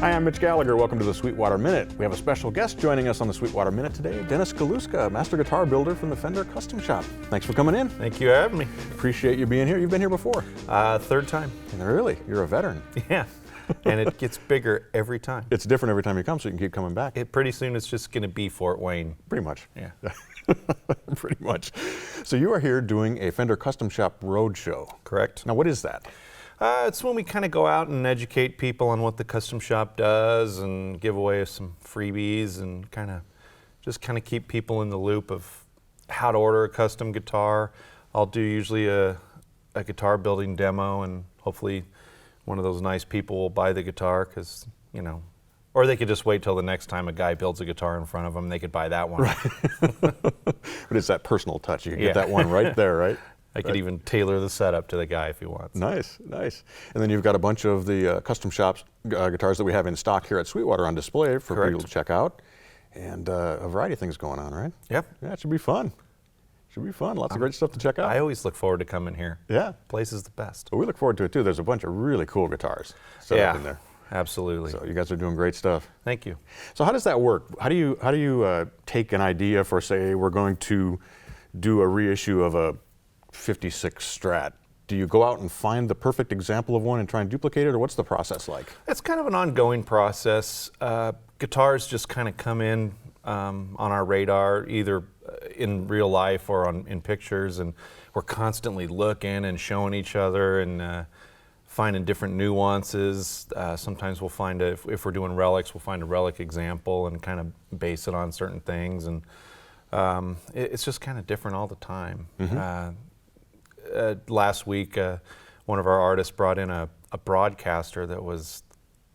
Hi, I'm Mitch Gallagher. Welcome to the Sweetwater Minute. We have a special guest joining us on the Sweetwater Minute today, Dennis Galuszka, master guitar builder from the Fender Custom Shop. Thanks for coming in. Thank you for having me. Appreciate you being here. You've been here before. Third time. Really? You're a veteran. Yeah. And it gets bigger every time. It's different every time you come, so you can keep coming back. Pretty soon it's just going to be Fort Wayne. Pretty much. Yeah. Pretty much. So you are here doing a Fender Custom Shop Roadshow. Correct. Now, what is that? It's when we kind of go out and educate people on what the custom shop does and give away some freebies and kind of keep people in the loop of how to order a custom guitar. I'll do usually a guitar building demo, and hopefully one of those nice people will buy the guitar because, you know, or they could just wait till the next time a guy builds a guitar in front of them, they could buy that one. Right. But it's that personal touch. You can get that one right there, right? I could even tailor the setup to the guy if he wants. Nice, nice. And then you've got a bunch of the custom shops guitars that we have in stock here at Sweetwater on display for people to check out. And a variety of things going on, right? Yep. Yeah, it should be fun. Should be fun. Lots of great stuff to check out. I always look forward to coming here. Yeah. Place is the best. Well, we look forward to it too. There's a bunch of really cool guitars set up in there. Absolutely. So you guys are doing great stuff. Thank you. So how does that work? How do you take an idea for, say, we're going to do a reissue of a 56 Strat? Do you go out and find the perfect example of one and try and duplicate it, or what's the process like? It's kind of an ongoing process. Guitars just kind of come in on our radar, either in real life or in pictures, and we're constantly looking and showing each other and finding different nuances. Sometimes we'll find, if we're doing relics, we'll find a relic example and kind of base it on certain things, and it's just kind of different all the time. Mm-hmm. Last week, one of our artists brought in a broadcaster that it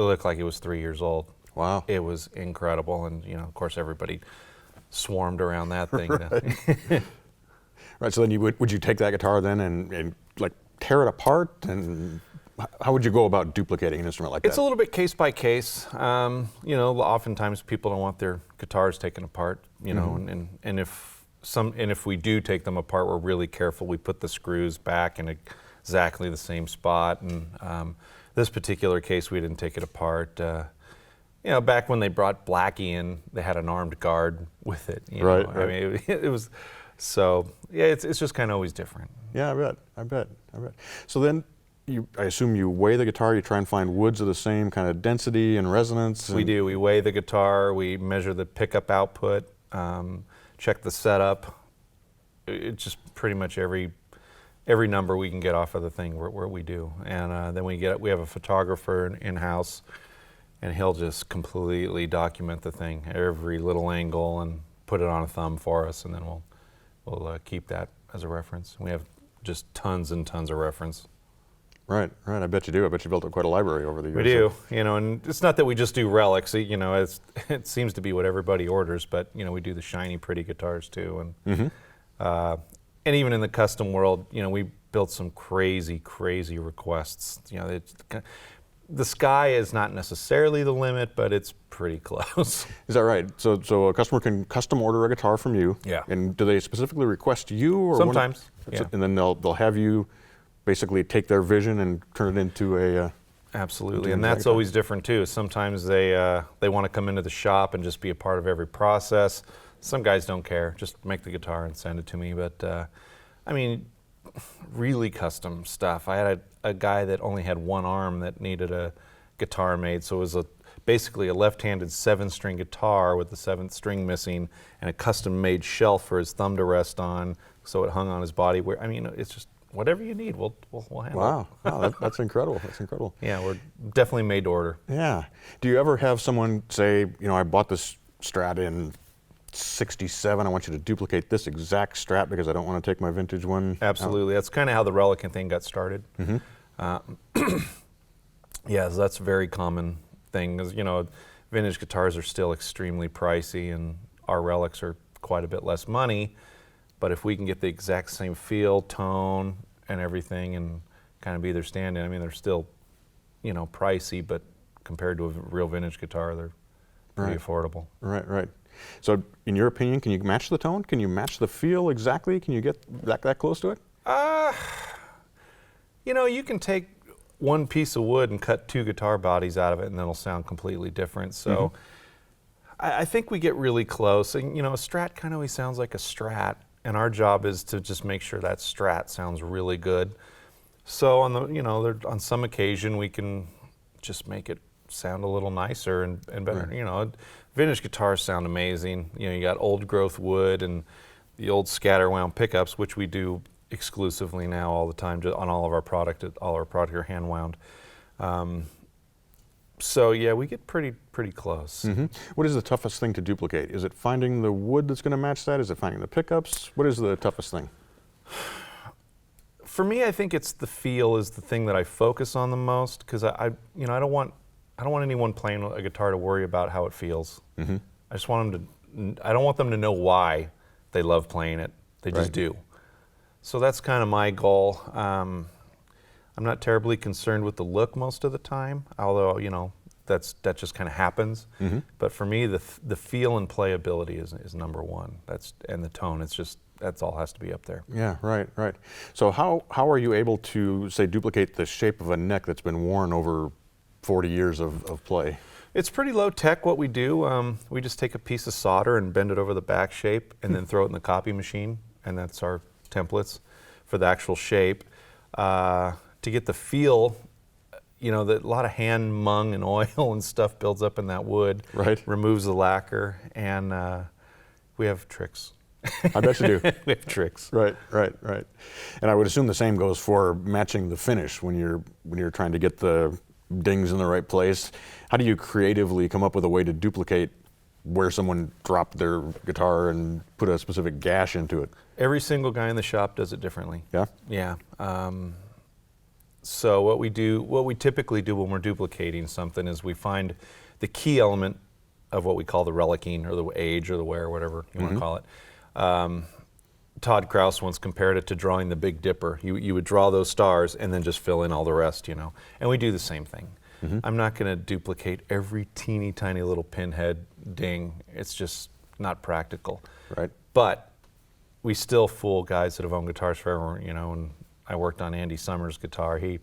looked like it was 3 years old. Wow. It was incredible, and you know, of course, everybody swarmed around that thing. Right. Right. So then would you take that guitar then and like tear it apart, and how would you go about duplicating an instrument like that? It's a little bit case by case. You know, oftentimes people don't want their guitars taken apart. You know, and if we do take them apart, we're really careful. We put the screws back in exactly the same spot. And this particular case, we didn't take it apart. You know, back when they brought Blackie in, they had an armed guard with it. You know? Right. I mean, it was so. Yeah, it's just kind of always different. Yeah, I bet. So then, I assume you weigh the guitar. You try and find woods of the same kind of density and resonance. We do. We weigh the guitar. We measure the pickup output. Check the setup. It's just pretty much every number we can get off of the thing where we do, and then we have a photographer in-house, and he'll just completely document the thing, every little angle, and put it on a thumb for us, and then we'll keep that as a reference. We have just tons and tons of reference. Right. I bet you do. I bet you built up quite a library over the years. We do, you know, and it's not that we just do relics. You know, it seems to be what everybody orders, but you know, we do the shiny, pretty guitars too, and and even in the custom world, you know, we built some crazy requests. You know, the sky is not necessarily the limit, but it's pretty close. Is that right? So a customer can custom order a guitar from you. Yeah. And do they specifically request you, or sometimes? Yeah. And then they'll have you basically take their vision and turn it into a absolutely, and that's always different too. Sometimes they want to come into the shop and just be a part of every process. Some guys don't care, just make the guitar and send it to me. But I mean, really custom stuff. I had a guy that only had one arm that needed a guitar made, so it was basically a left-handed 7-string guitar with the 7th string missing and a custom-made shelf for his thumb to rest on, so it hung on his body. I mean, it's just whatever you need, we'll handle it. Wow, that's incredible. That's incredible. Yeah, we're definitely made to order. Yeah. Do you ever have someone say, you know, I bought this Strat in '67. I want you to duplicate this exact Strat because I don't want to take my vintage one? Absolutely. That's kind of how the relic thing got started. Yeah, so that's a very common thing. You know, vintage guitars are still extremely pricey, and our relics are quite a bit less money. But if we can get the exact same feel, tone, and everything, and kind of be their stand-in, I mean, they're still, you know, pricey, but compared to a real vintage guitar, they're pretty affordable. Right. So, in your opinion, can you match the tone? Can you match the feel exactly? Can you get that close to it? You know, you can take one piece of wood and cut 2 guitar bodies out of it, and it'll sound completely different. So I think we get really close. And you know, a Strat kind of always sounds like a Strat, and our job is to just make sure that Strat sounds really good. So on the, you know, on some occasion we can just make it sound a little nicer and better. Right. You know, vintage guitars sound amazing. You know, you got old growth wood and the old scatter wound pickups, which we do exclusively now all the time on all of our product. All our product are hand wound. So yeah, we get pretty close. What is the toughest thing to duplicate? Is it finding the wood that's going to match that? Is it finding the pickups? What is the toughest thing? For me, I think it's the feel is the thing that I focus on the most, because I don't want anyone playing a guitar to worry about how it feels. I just want them to. I don't want them to know why they love playing it. They just do. So that's kind of my goal. I'm not terribly concerned with the look most of the time, although you know that just kind of happens. But for me, the feel and playability is number one. And the tone. It's just. That's all has to be up there. Yeah, right. So how are you able to, say, duplicate the shape of a neck that's been worn over 40 years of play? It's pretty low tech what we do. We just take a piece of solder and bend it over the back shape and then throw it in the copy machine, and that's our templates for the actual shape. To get the feel, you know, a lot of hand mung and oil and stuff builds up in that wood. Right. Removes the lacquer, and we have tricks. I bet you do. We have tricks. Right. And I would assume the same goes for matching the finish when you're trying to get the dings in the right place. How do you creatively come up with a way to duplicate where someone dropped their guitar and put a specific gash into it? Every single guy in the shop does it differently. Yeah? Yeah. So what we typically do when we're duplicating something is we find the key element of what we call the relicking or the age or the wear, whatever you want to call it. Todd Krause once compared it to drawing the Big Dipper. You would draw those stars and then just fill in all the rest, you know. And we do the same thing. I'm not going to duplicate every teeny tiny little pinhead ding. It's just not practical. Right. But we still fool guys that have owned guitars forever, you know. And I worked on Andy Summers' guitar. He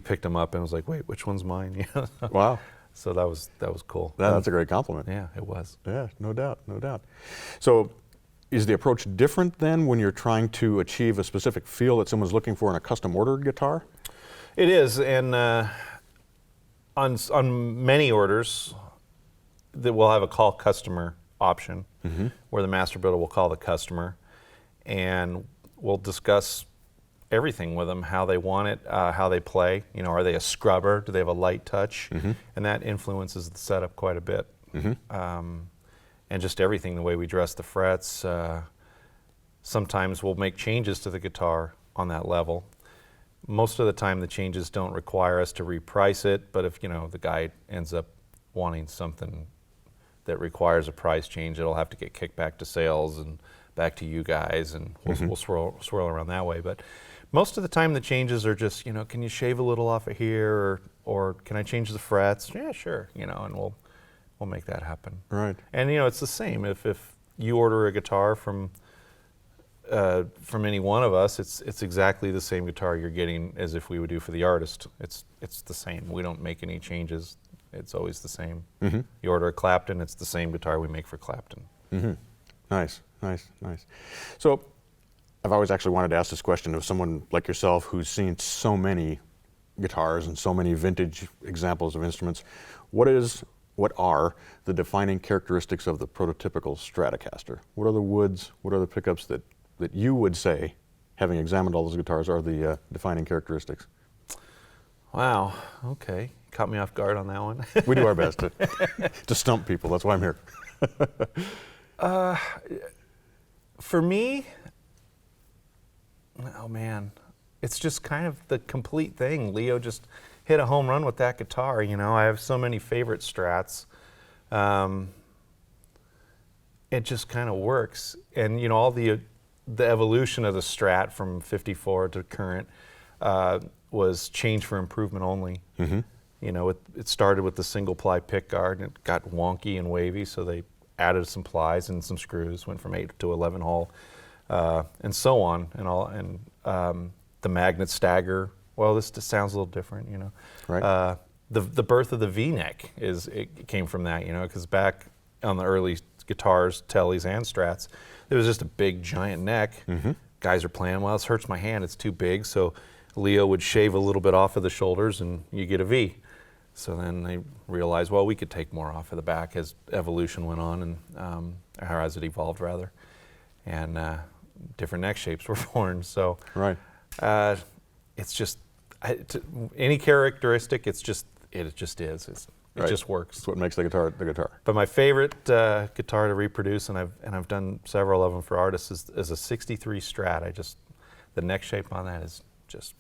picked them up and was like, "Wait, which one's mine?" You know? Wow. So that was cool. That's a great compliment. Yeah, it was. Yeah, no doubt. So is the approach different then when you're trying to achieve a specific feel that someone's looking for in a custom ordered guitar? It is, and on many orders, that we'll have a call customer option, where the master builder will call the customer, and we'll discuss everything with them, how they want it, how they play. You know, are they a scrubber? Do they have a light touch? And that influences the setup quite a bit. And just everything, the way we dress the frets. Sometimes we'll make changes to the guitar on that level. Most of the time the changes don't require us to reprice it, but if, you know, the guy ends up wanting something that requires a price change, it'll have to get kicked back to sales and back to you guys, and we'll swirl around that way. But most of the time the changes are just, you know, can you shave a little off of here, or can I change the frets? Yeah, sure, you know, and we'll make that happen. Right. And you know, it's the same. If you order a guitar from any one of us, it's exactly the same guitar you're getting as if we would do for the artist. It's the same. We don't make any changes. It's always the same. You order a Clapton, it's the same guitar we make for Clapton. Nice. So I've always actually wanted to ask this question of someone like yourself who's seen so many guitars and so many vintage examples of instruments. What are the defining characteristics of the prototypical Stratocaster? What are the woods, what are the pickups that you would say, having examined all those guitars, are the defining characteristics? Wow, okay. Caught me off guard on that one. We do our best to stump people, that's why I'm here. For me, oh man, it's just kind of the complete thing. Leo just hit a home run with that guitar. You know, I have so many favorite Strats. It just kind of works. And you know, all the evolution of the Strat from 54 to current was change for improvement only. You know, it started with the single ply pick guard, and it got wonky and wavy, so they added some plies and some screws, went from 8 to 11 hole, and so on, and all. And the magnet stagger well, this just sounds a little different, you know. Right. The birth of the V-neck it came from that, you know, because back on the early guitars, Tellys and Strats, there was just a big giant neck. Guys are playing, well, this hurts my hand, it's too big, so Leo would shave a little bit off of the shoulders and you get a V. So then they realized, well, we could take more off of the back as evolution went on, and or as it evolved rather, and different neck shapes were born. So Right. It's just any characteristic. It just is. It Right. just works. That's what makes the guitar the guitar. But my favorite guitar to reproduce, and I've done several of them for artists, is a '63 Strat. The neck shape on that is just,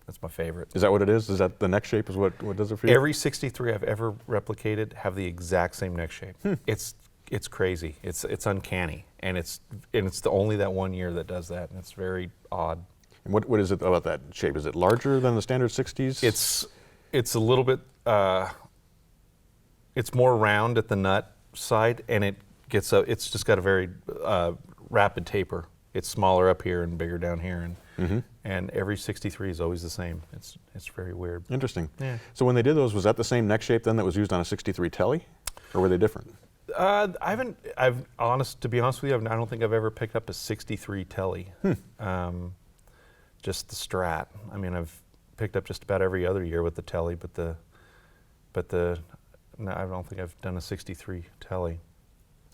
that's my favorite. Is that what it is? Is that the neck shape is what does it for you? Every '63 I've ever replicated have the exact same neck shape. It's crazy. It's uncanny, and it's only that 1 year that does that, and it's very odd. And what is it about that shape? Is it larger than the standard 60s? It's a little bit. It's more round at the nut side, and it's just got a very rapid taper. It's smaller up here and bigger down here, and every '63 is always the same. It's very weird. Interesting. Yeah. So when they did those, was that the same neck shape then that was used on a '63 Telly, or were they different? To be honest with you, I don't think I've ever picked up a '63 Telly. Just the Strat. I mean, I've picked up just about every other year with the Telly, no, I don't think I've done a '63 Telly.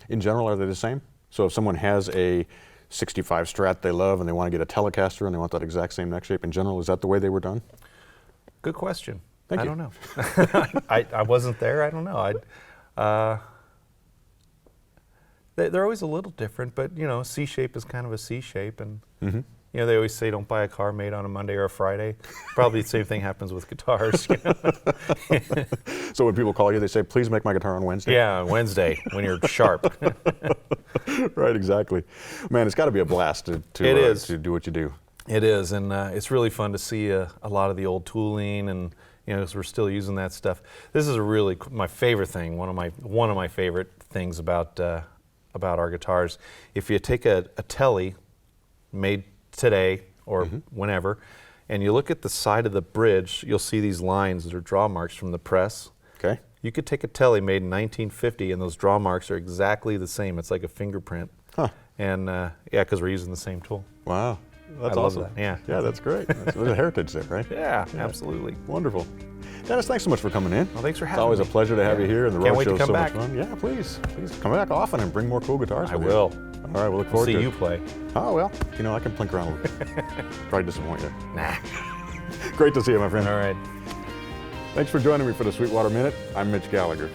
In general, are they the same? So if someone has a '65 Strat they love and they want to get a Telecaster and they want that exact same neck shape, in general, is that the way they were done? Good question. Thank I you. don't know. I wasn't there. I don't know. They're always a little different, but you know, C shape is kind of a C shape, and you know, they always say don't buy a car made on a Monday or a Friday. Probably the same thing happens with guitars. You know? So when people call you, they say, please make my guitar on Wednesday? Yeah, Wednesday when you're sharp. Right, exactly. Man, it's got to be a blast to do what you do. It is, and it's really fun to see a lot of the old tooling, and you know, 'cause we're still using that stuff. This is my favorite thing. One of my favorite things about our guitars. If you take a Telly made today or whenever, and you look at the side of the bridge, you'll see these lines that are draw marks from the press. Okay. You could take a Telly made in 1950, and those draw marks are exactly the same. It's like a fingerprint. Huh. And yeah, because we're using the same tool. Wow. That's I love awesome. that, yeah. Yeah, that's great. There's a heritage there, right? Yeah, absolutely. Wonderful. Dennis, thanks so much for coming in. Well, thanks for having It's always me. a pleasure to have you here, and the Can't wait Roadshow to is come so back. much fun. Yeah, please come back often and bring more cool guitars. I with you. will. All right, we'll look forward See to you it. play. Oh, well, you know, I can plink around a little bit. Probably disappoint you. Nah. Great to see you, my friend. All right. Thanks for joining me for the Sweetwater Minute. I'm Mitch Gallagher.